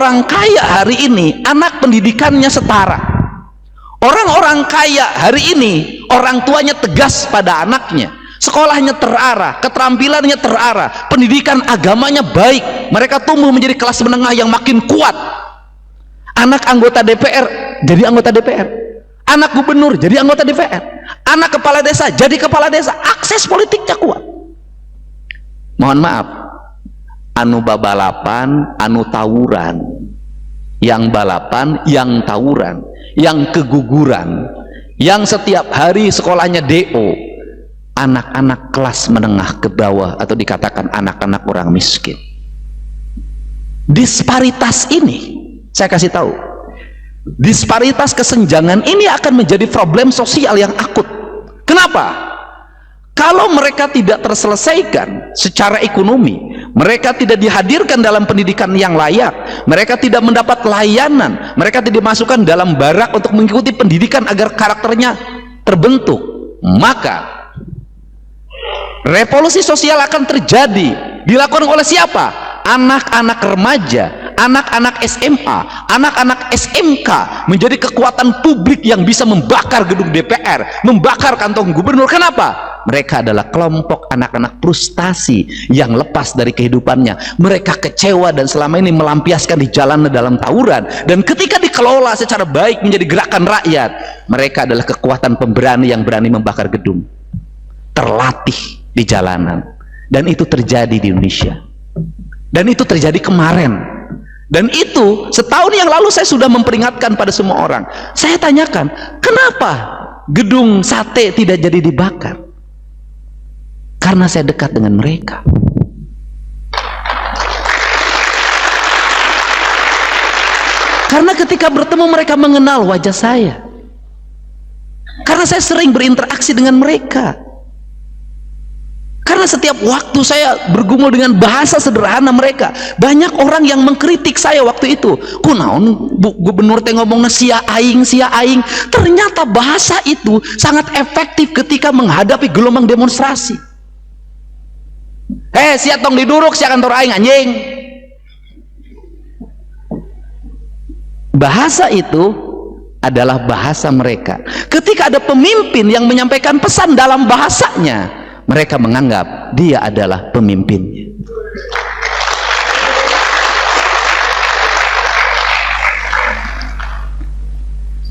orang-orang kaya hari ini anak pendidikannya setara. Orang-orang kaya hari ini orang tuanya tegas pada anaknya, sekolahnya terarah, keterampilannya terarah, pendidikan agamanya baik, mereka tumbuh menjadi kelas menengah yang makin kuat. Anak anggota DPR jadi anggota DPR, anak gubernur jadi anggota DPR, anak kepala desa jadi kepala desa, akses politiknya kuat. Mohon maaf, anu babalapan, anu tawuran, yang balapan, yang tawuran, yang keguguran, yang setiap hari sekolahnya DO, anak-anak kelas menengah ke bawah, atau dikatakan anak-anak orang miskin. Disparitas ini, saya kasih tahu, disparitas kesenjangan ini akan menjadi problem sosial yang akut. Kenapa? Kalau mereka tidak terselesaikan secara ekonomi, mereka tidak dihadirkan dalam pendidikan yang layak, mereka tidak mendapat layanan, mereka tidak dimasukkan dalam barak untuk mengikuti pendidikan agar karakternya terbentuk, maka revolusi sosial akan terjadi. Dilakukan oleh siapa? Anak-anak remaja, anak-anak SMA, anak-anak SMK menjadi kekuatan publik yang bisa membakar gedung DPR, membakar kantong gubernur. Kenapa? Mereka adalah kelompok anak-anak frustasi yang lepas dari kehidupannya. Mereka kecewa dan selama ini melampiaskan di jalan dalam tawuran, dan ketika dikelola secara baik menjadi gerakan rakyat, mereka adalah kekuatan pemberani yang berani membakar gedung, terlatih di jalanan. Dan itu terjadi di Indonesia, dan itu terjadi kemarin, dan itu setahun yang lalu saya sudah memperingatkan pada semua orang. Saya tanyakan, kenapa gedung sate tidak jadi dibakar? Karena saya dekat dengan mereka. Karena ketika bertemu mereka mengenal wajah saya. Karena saya sering berinteraksi dengan mereka. Karena setiap waktu saya bergumul dengan bahasa sederhana mereka. Banyak orang yang mengkritik saya waktu itu. Kunaon gubernur teh ngomongna sia aing, sia aing. Ternyata bahasa itu sangat efektif ketika menghadapi gelombang demonstrasi. Sia tong diduruk, sia kantor aing anjing. Bahasa itu adalah bahasa mereka. Ketika ada pemimpin yang menyampaikan pesan dalam bahasanya, mereka menganggap dia adalah pemimpinnya.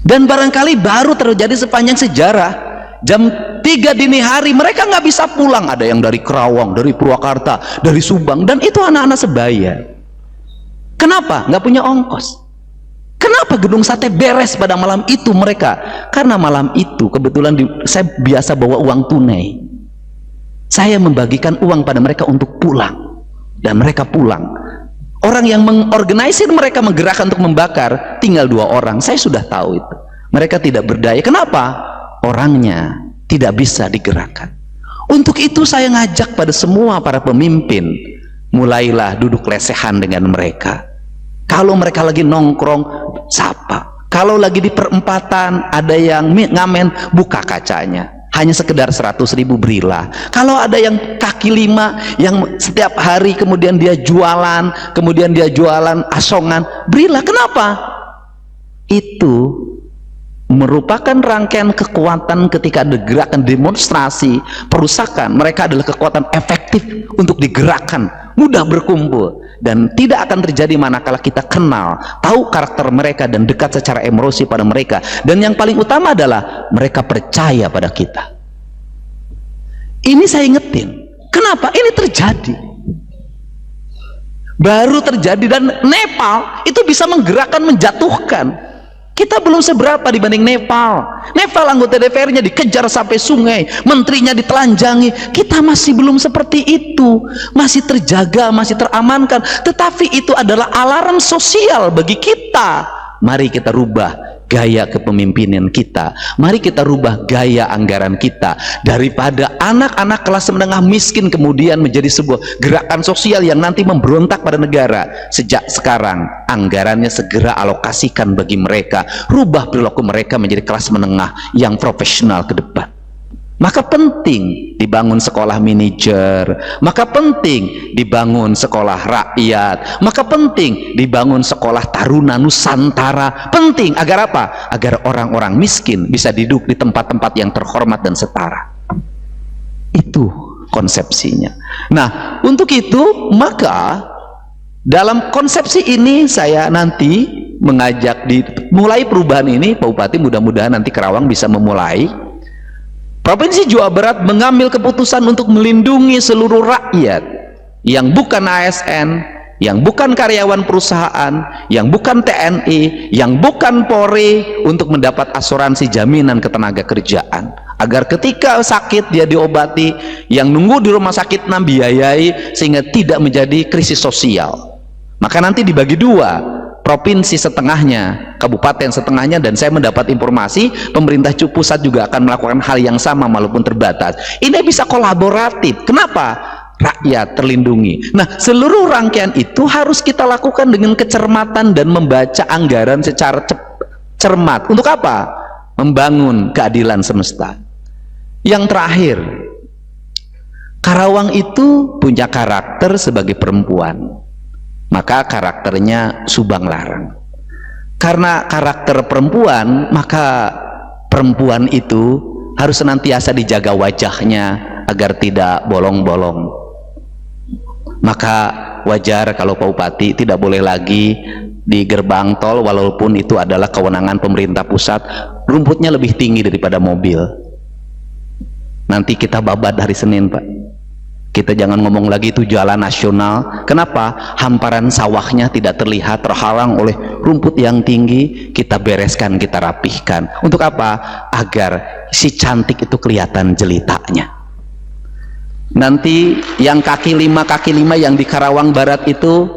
Dan barangkali baru terjadi sepanjang sejarah. Jam 3 dini hari mereka nggak bisa pulang. Ada yang dari Kerawang, dari Purwakarta, dari Subang, dan itu anak-anak sebaya. Kenapa? Nggak punya ongkos. Kenapa gedung sate beres pada malam itu mereka? Karena malam itu kebetulan saya biasa bawa uang tunai. Saya membagikan uang pada mereka untuk pulang, dan mereka pulang. Orang yang mengorganisir mereka menggerakkan untuk membakar tinggal 2 orang. Saya sudah tahu itu. Mereka tidak berdaya. Kenapa? Orangnya tidak bisa digerakkan. Untuk itu saya ngajak pada semua para pemimpin, mulailah duduk lesehan dengan mereka. Kalau mereka lagi nongkrong, sapa. Kalau lagi di perempatan ada yang ngamen, buka kacanya. Hanya sekedar 100.000 berilah. Kalau ada yang kaki 5 yang setiap hari kemudian dia jualan, kemudian dia jualan asongan, berilah. Kenapa? Itu merupakan rangkaian kekuatan. Ketika ada gerakan demonstrasi, perusakan, mereka adalah kekuatan efektif untuk digerakkan, mudah berkumpul, dan tidak akan terjadi manakala kita kenal, tahu karakter mereka dan dekat secara emosi pada mereka. Dan yang paling utama adalah mereka percaya pada kita. Ini saya ingetin. Kenapa? Ini terjadi, baru terjadi, dan Nepal itu bisa menggerakkan, menjatuhkan. Kita belum seberapa dibanding Nepal. Nepal anggota DPR-nya dikejar sampai sungai, menterinya ditelanjangi. Kita masih belum seperti itu, masih terjaga, masih teramankan. Tetapi itu adalah alarm sosial bagi kita. Mari kita rubah gaya kepemimpinan kita, mari kita rubah gaya anggaran kita. Daripada anak-anak kelas menengah miskin kemudian menjadi sebuah gerakan sosial yang nanti memberontak pada negara, sejak sekarang anggarannya segera alokasikan bagi mereka. Rubah perilaku mereka menjadi kelas menengah yang profesional ke depan, Maka penting dibangun sekolah manajer, maka penting dibangun sekolah rakyat, maka penting dibangun sekolah taruna Nusantara. Penting agar apa? Agar orang-orang miskin bisa duduk di tempat-tempat yang terhormat dan setara. Itu konsepsinya. Nah, untuk itu maka dalam konsepsi ini saya nanti mengajak mulai perubahan ini, Pak Bupati, mudah-mudahan nanti Karawang bisa memulai. Provinsi Jawa Barat mengambil keputusan untuk melindungi seluruh rakyat yang bukan ASN, yang bukan karyawan perusahaan, yang bukan TNI, yang bukan Polri, untuk mendapat asuransi jaminan ketenagakerjaan, agar ketika sakit dia diobati, yang nunggu di rumah sakit biayai, sehingga tidak menjadi krisis sosial. Maka nanti dibagi dua, provinsi setengahnya, kabupaten setengahnya, dan saya mendapat informasi pemerintah pusat juga akan melakukan hal yang sama walaupun terbatas. Ini bisa kolaboratif. Kenapa? Rakyat terlindungi. Nah, seluruh rangkaian itu harus kita lakukan dengan kecermatan dan membaca anggaran secara cermat. Untuk apa? Membangun keadilan semesta. Yang terakhir, Karawang itu punya karakter sebagai perempuan. Maka karakternya Subang Larang. Karena karakter perempuan, maka perempuan itu harus senantiasa dijaga wajahnya agar tidak bolong-bolong. Maka wajar kalau Pak Bupati tidak boleh lagi di gerbang tol, walaupun itu adalah kewenangan pemerintah pusat, rumputnya lebih tinggi daripada mobil. Nanti kita babat hari Senin, Pak. Kita jangan ngomong lagi itu jalan nasional. Kenapa? Hamparan sawahnya tidak terlihat, terhalang oleh rumput yang tinggi. Kita bereskan, kita rapihkan. Untuk apa? Agar si cantik itu kelihatan jelitanya. Nanti yang kaki lima yang di Karawang Barat itu,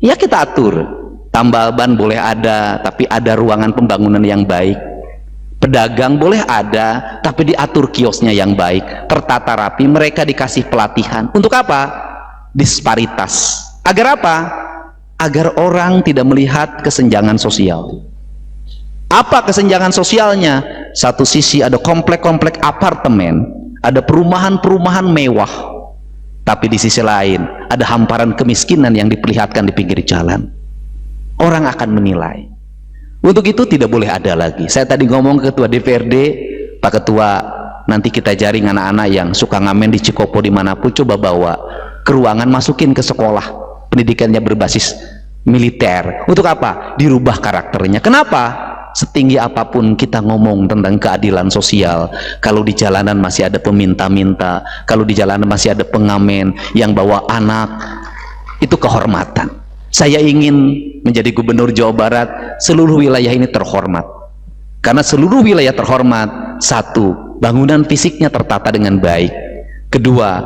ya kita atur. Tambal ban boleh ada, tapi ada ruangan pembangunan yang baik. Pedagang boleh ada, tapi diatur kiosnya yang baik, tertata rapi, mereka dikasih pelatihan. Untuk apa? Disparitas. Agar apa? Agar orang tidak melihat kesenjangan sosial. Apa kesenjangan sosialnya? Satu sisi ada komplek-komplek apartemen, ada perumahan-perumahan mewah, tapi di sisi lain ada hamparan kemiskinan yang diperlihatkan di pinggir jalan. Orang akan menilai. Untuk itu tidak boleh ada lagi. Saya tadi ngomong ke Ketua DPRD, Pak Ketua, nanti kita jaring anak-anak yang suka ngamen di Cikopo dimanapun, coba bawa ke ruangan, masukin ke sekolah pendidikannya berbasis militer. Untuk apa? Dirubah karakternya. Kenapa? Setinggi apapun kita ngomong tentang keadilan sosial, kalau di jalanan masih ada peminta-minta, kalau di jalanan masih ada pengamen yang bawa anak, itu kehormatan. Saya ingin menjadi gubernur Jawa Barat, seluruh wilayah ini terhormat. Karena seluruh wilayah terhormat, satu, bangunan fisiknya tertata dengan baik. Kedua,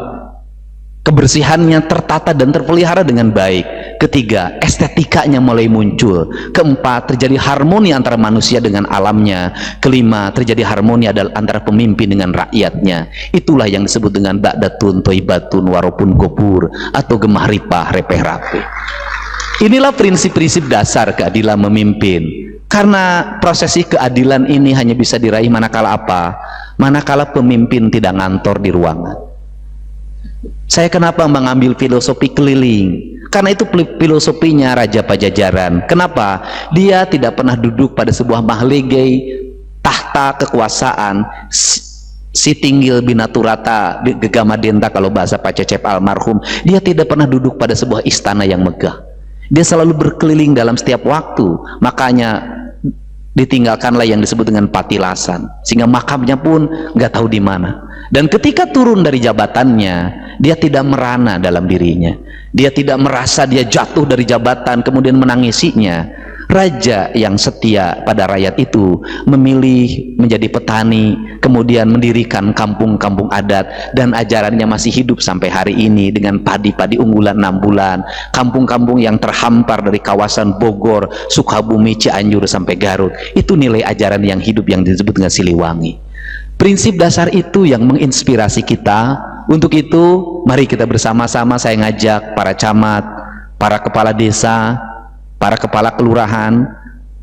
kebersihannya tertata dan terpelihara dengan baik. Ketiga, estetikanya mulai muncul. Keempat, terjadi harmoni antara manusia dengan alamnya. Kelima, terjadi harmoni antara pemimpin dengan rakyatnya. Itulah yang disebut dengan ba'datun toibatun warapun gopur, atau gemah ripah repeh rapeh. Inilah prinsip-prinsip dasar keadilan memimpin. Karena prosesi keadilan ini hanya bisa diraih manakala apa? Manakala pemimpin tidak ngantor di ruangan. Saya kenapa mengambil filosofi keliling? Karena itu filosofinya Raja Pajajaran. Kenapa? Dia tidak pernah duduk pada sebuah mahligai tahta kekuasaan, Sitinggil binaturata gegamadenta kalau bahasa Pak Cecep almarhum. Dia tidak pernah duduk pada sebuah istana yang megah. Dia selalu berkeliling dalam setiap waktu. Makanya ditinggalkanlah yang disebut dengan patilasan, sehingga makamnya pun nggak tahu di mana. Dan ketika turun dari jabatannya, dia tidak merana dalam dirinya. Dia tidak merasa dia jatuh dari jabatan kemudian menangisinya. Raja yang setia pada rakyat itu memilih menjadi petani, kemudian mendirikan kampung-kampung adat, dan ajarannya masih hidup sampai hari ini dengan padi-padi unggulan 6 bulan. Kampung-kampung yang terhampar dari kawasan Bogor, Sukabumi, Cianjur sampai Garut, itu nilai ajaran yang hidup yang disebut dengan Siliwangi. Prinsip dasar itu yang menginspirasi kita. Untuk itu mari kita bersama-sama, saya ngajak para camat, para kepala desa, para kepala kelurahan,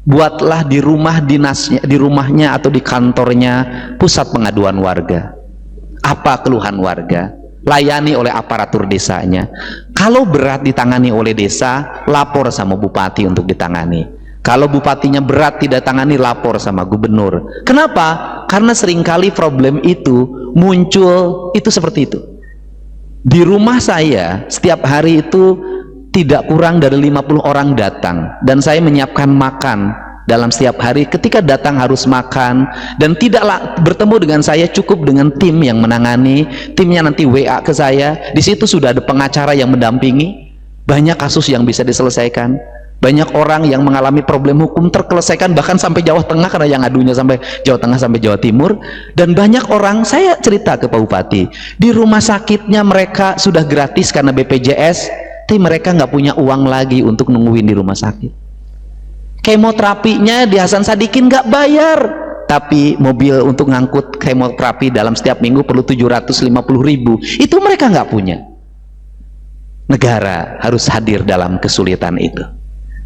buatlah di rumah dinasnya, di rumahnya atau di kantornya pusat pengaduan warga. Apa keluhan warga? Layani oleh aparatur desanya. Kalau berat ditangani oleh desa, lapor sama bupati untuk ditangani. Kalau bupatinya berat tidak tangani, lapor sama gubernur. Kenapa? Karena seringkali problem itu muncul itu seperti itu. Di rumah saya setiap hari itu tidak kurang dari 50 orang datang, dan saya menyiapkan makan dalam setiap hari. Ketika datang harus makan, dan tidaklah bertemu dengan saya, cukup dengan tim yang menangani. Timnya nanti WA ke saya, di situ sudah ada pengacara yang mendampingi. Banyak kasus yang bisa diselesaikan, banyak orang yang mengalami problem hukum terselesaikan bahkan sampai Jawa Tengah, karena yang adunya sampai Jawa Tengah sampai Jawa Timur. Dan banyak orang, saya cerita ke Pak Bupati, di rumah sakitnya mereka sudah gratis karena BPJS, tapi mereka nggak punya uang lagi untuk nungguin di rumah sakit. Kemoterapinya di Hasan Sadikin nggak bayar, tapi mobil untuk ngangkut kemoterapi dalam setiap minggu perlu 750.000. Itu mereka nggak punya. Negara harus hadir dalam kesulitan itu.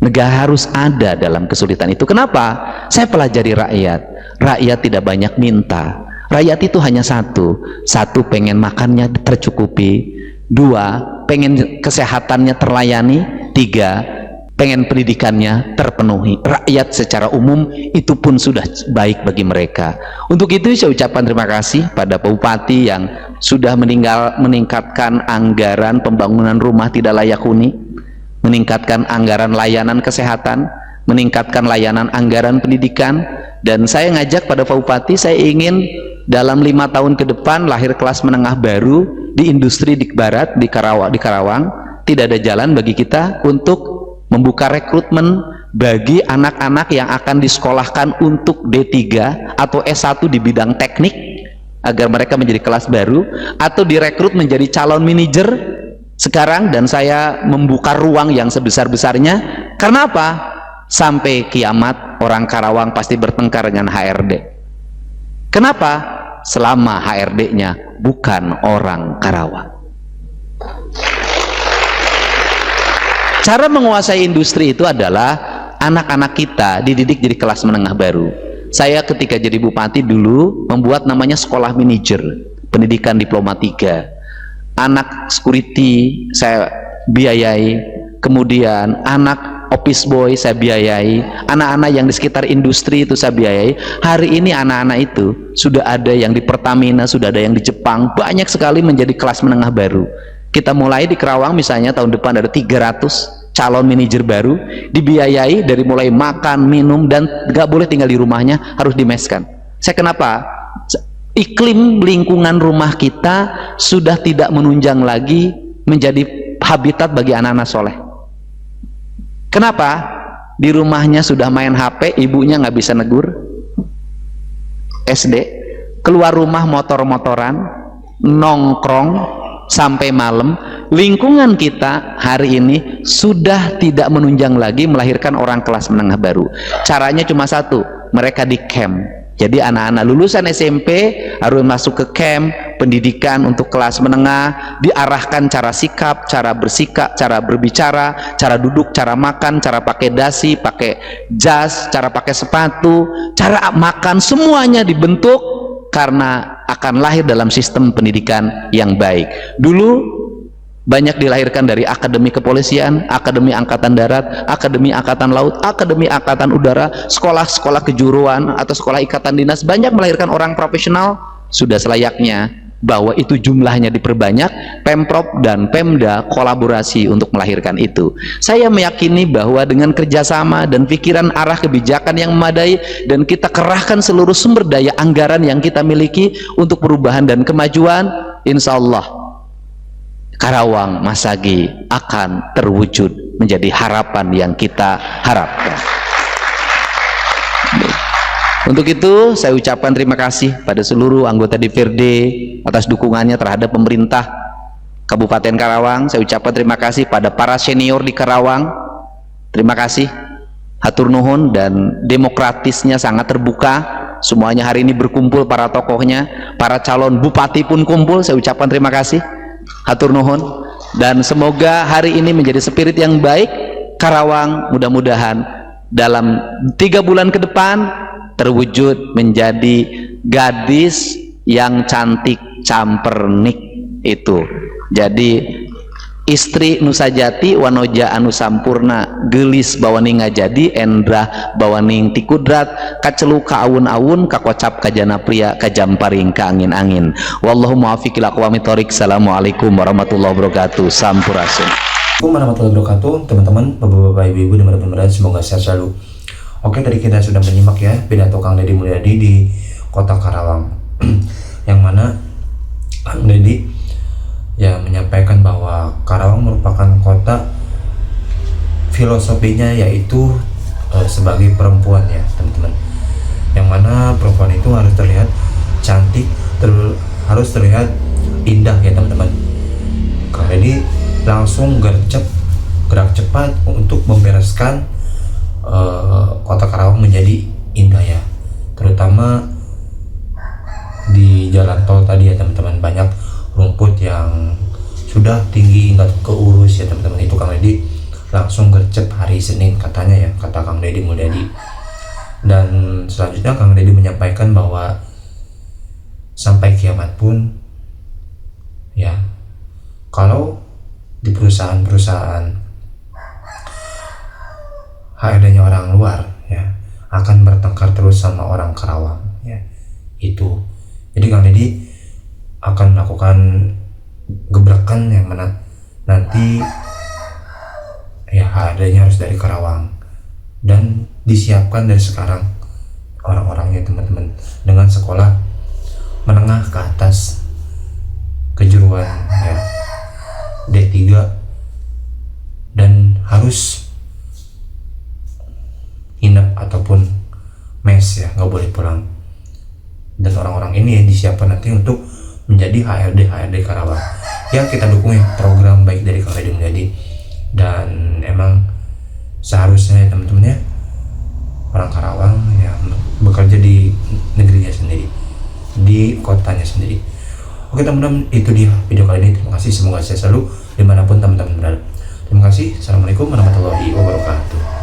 Negara harus ada dalam kesulitan itu. Kenapa? Saya pelajari rakyat. Rakyat tidak banyak minta. Rakyat itu hanya satu. Satu, pengen makannya tercukupi. Dua, pengen kesehatannya terlayani. Tiga, pengen pendidikannya terpenuhi. Rakyat secara umum itu pun sudah baik bagi mereka. Untuk itu saya ucapkan terima kasih pada Pak Bupati yang sudah meningkatkan anggaran pembangunan rumah tidak layak huni, meningkatkan anggaran layanan kesehatan, meningkatkan layanan anggaran pendidikan. Dan saya ngajak pada Pak Bupati, saya ingin dalam 5 tahun ke depan lahir kelas menengah baru di industri di Barat, di Karawang. Tidak ada jalan bagi kita untuk membuka rekrutmen bagi anak-anak yang akan disekolahkan untuk D3 atau S1 di bidang teknik, agar mereka menjadi kelas baru, atau direkrut menjadi calon manajer sekarang. Dan saya membuka ruang yang sebesar-besarnya. Karena apa? Sampai kiamat orang Karawang pasti bertengkar dengan HRD. Kenapa? Selama HRD-nya bukan orang Karawang. Cara menguasai industri itu adalah anak-anak kita dididik jadi kelas menengah baru. Saya ketika jadi bupati dulu membuat namanya sekolah manajer, pendidikan diploma 3. Anak security saya biayai, kemudian anak office boy saya biayai, anak-anak yang di sekitar industri itu saya biayai. Hari ini anak-anak itu sudah ada yang di Pertamina, sudah ada yang di Jepang, banyak sekali menjadi kelas menengah baru. Kita mulai di Kerawang misalnya tahun depan ada 300 calon manajer baru, dibiayai dari mulai makan, minum, dan gak boleh tinggal di rumahnya, harus dimeskan. Saya kenapa? Iklim lingkungan rumah kita sudah tidak menunjang lagi menjadi habitat bagi anak-anak soleh. Kenapa? Di rumahnya sudah main HP, ibunya nggak bisa negur. SD, keluar rumah motor-motoran, nongkrong sampai malam. Lingkungan kita hari ini sudah tidak menunjang lagi melahirkan orang kelas menengah baru. Caranya cuma satu, mereka di camp. Jadi anak-anak lulusan SMP harus masuk ke camp pendidikan untuk kelas menengah, diarahkan cara sikap, cara bersikap, cara berbicara, cara duduk, cara makan, cara pakai dasi, pakai jas, cara pakai sepatu, cara makan, semuanya dibentuk karena akan lahir dalam sistem pendidikan yang baik. Dulu banyak dilahirkan dari akademi kepolisian, akademi angkatan darat, akademi angkatan laut, akademi angkatan udara, sekolah-sekolah kejuruan atau sekolah ikatan dinas, banyak melahirkan orang profesional. Sudah selayaknya bahwa itu jumlahnya diperbanyak, Pemprov dan Pemda kolaborasi untuk melahirkan itu. Saya meyakini bahwa dengan kerjasama dan pikiran arah kebijakan yang memadai, dan kita kerahkan seluruh sumber daya anggaran yang kita miliki untuk perubahan dan kemajuan, insya Allah Karawang Masagi akan terwujud menjadi harapan yang kita harapkan. Untuk itu saya ucapkan terima kasih pada seluruh anggota DPRD atas dukungannya terhadap pemerintah Kabupaten Karawang. Saya ucapkan terima kasih pada para senior di Karawang. Terima kasih, hatur nuhun, dan demokratisnya sangat terbuka. Semuanya hari ini berkumpul, para tokohnya, para calon bupati pun kumpul. Saya ucapkan terima kasih, hatur nuhun, dan semoga hari ini menjadi spirit yang baik. Karawang mudah-mudahan dalam 3 bulan ke depan terwujud menjadi gadis yang cantik, campernik itu. Jadi istri nusajati wanoja anu sampurna gelis bawaning ngajadi endrah bawaning tikudrat kacelu ka awun-awun kakocap kajana pria kajamparing ka angin-angin. Wallahu muwaffiq ila aqwamit thoriq. Assalamualaikum warahmatullahi wabarakatuh. Sampurasun. Assalamualaikum warahmatullahi wabarakatuh, teman-teman, bapak-bapak, ibu-ibu, dan teman-teman, semoga sehat selalu. Oke, tadi kita sudah menyimak ya pidato Kang Deddy Mulyadi di Kota Karawang, yang mana Kang Deddy ya menyampaikan bahwa Karawang merupakan kota filosofinya yaitu sebagai perempuan ya teman-teman, yang mana perempuan itu harus terlihat cantik, harus terlihat indah ya teman-teman. Kang Deddy langsung gerak cepat untuk membereskan kota Karawang menjadi indah ya, terutama di jalan tol tadi ya teman-teman. Banyak rumput yang sudah tinggi nggak keurus ya teman-teman, itu Kang Deddy langsung gercep hari Senin katanya ya, kata Kang Deddy Mulyadi. Dan selanjutnya Kang Deddy menyampaikan bahwa sampai kiamat pun ya, kalau di perusahaan-perusahaan HRD-nya orang luar ya akan bertengkar terus sama orang Karawang ya, itu. Jadi Kang Deddy akan melakukan gebrakan yang mana nanti ya HRD-nya harus dari Karawang, dan disiapkan dari sekarang orang-orangnya teman-teman dengan sekolah menengah ke atas kejuruan ya D3, dan harus inap ataupun mes ya, nggak boleh pulang. Dan orang-orang ini yang disiapkan nanti untuk menjadi HRD Karawang ya. Kita dukung ya program baik dari Kang Deddy Mulyadi, dan emang seharusnya ya teman-teman ya, orang Karawang ya bekerja di negerinya sendiri, di kotanya sendiri. Oke teman-teman, itu dia video kali ini. Terima kasih, semoga sehat selalu dimanapun teman-teman berada. Terima kasih. Assalamualaikum warahmatullahi wabarakatuh.